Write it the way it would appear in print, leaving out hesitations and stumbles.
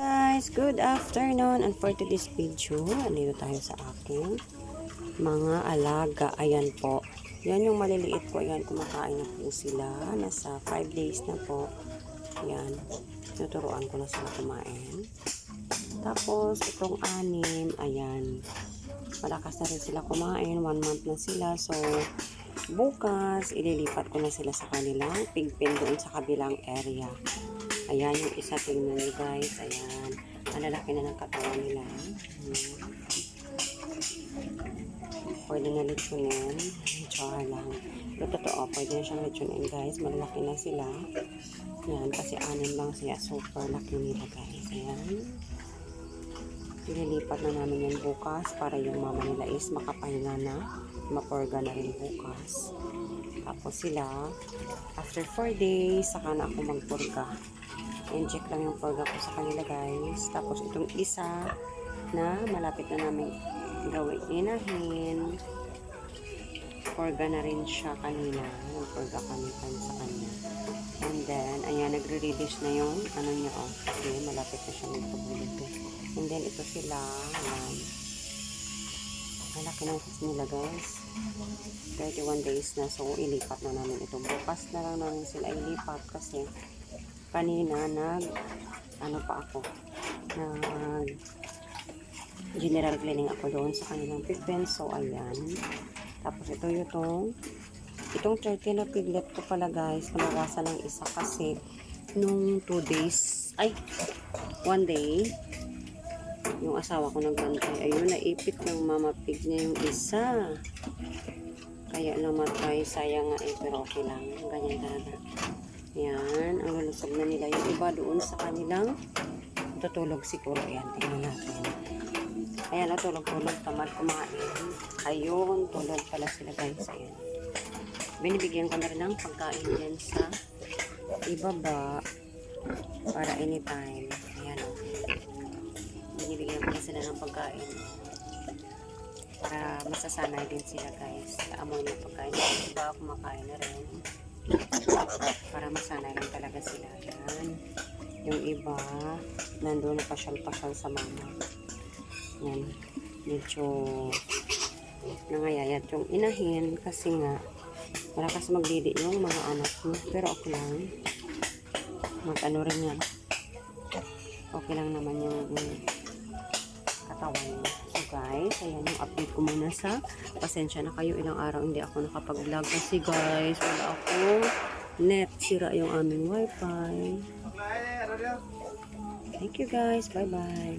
Guys, good afternoon, and for today's video, andito tayo sa aking mga alaga. Ayan po, yan yung maliliit ko. Ayan, kumakain na po sila. Nasa 5 days na po. Ayan, tuturuan ko na sila kumain. Tapos itong 6, ayan, malakas na rin sila kumain. 1 month na sila. So bukas ililipat ko na sila sa kanilang pigpen doon sa kabilang area. Ayan yung isa, tingnan nyo guys. Ayan, malalaki na ng katawan nila. Pwede na lechonin. Char lang. Pero totoo, pwede na siyang lechonin guys. Malalaki na sila. Ayan, kasi 6 lang siya. Super laki nila guys. Ayan. Ililipat na namin yan bukas para yung mama nila is makapahinga na. Mapurga na rin bukas. Tapos sila, after 4 days, saka na ako magpurga. Inject lang yung purga ko sa kanila guys. Tapos itong isa na malapit na namin gawin inahin. Purga na rin siya kanina. Purga kami sa kanya. And then, ayan, nagre-release na yung ano niya, oh. Okay, malapit na siya magpabulog. And then, ito sila. Ayan. Malaki na nila guys. 31 days na. So, ilipat na namin ito. Bukas na lang namin sila ilipat kasi kanina ano pa ako, general cleaning ako doon sa kanilang pigpen. So ayan, tapos ito itong 30 na piglet ko pala guys, nabawasan ng isa kasi nung 2 days, 1 day yung asawa ko nagbantay, ayun, naipit ng mama pig niya yung isa, kaya namatay. Sayang nga pero okay lang, ganyan talaga. Yan, ang lulusog na nila yung iba doon sa kanilang tutulog siguro. Ayan, tingnan natin. Ayan, tulog-tulog, tamad kumain. Ayun, tulog pala sila guys. Ayan, binibigyan ko na rin ng pagkain yan sa ibaba para anytime. Ayan, binibigyan ko na sila ng pagkain para masasanay din sila guys sa amoy ng pagkain. Iba kumakain na rin para masanay lang talaga sila. Yan. Yung iba nandun na pasyal-pasyal sa mama. Yan, medyo nangayayat yung inahin kasi nga malakas magdidi yung mga anak mo, pero okay lang, mag-ano rin yan, okay lang naman yung katawan niya. So guys, ayan yung update ko muna sa, pasensya na kayo, ilang araw hindi ako nakapag-vlog kasi guys, wala ako net, sira yung aming wifi. Thank you guys, bye bye.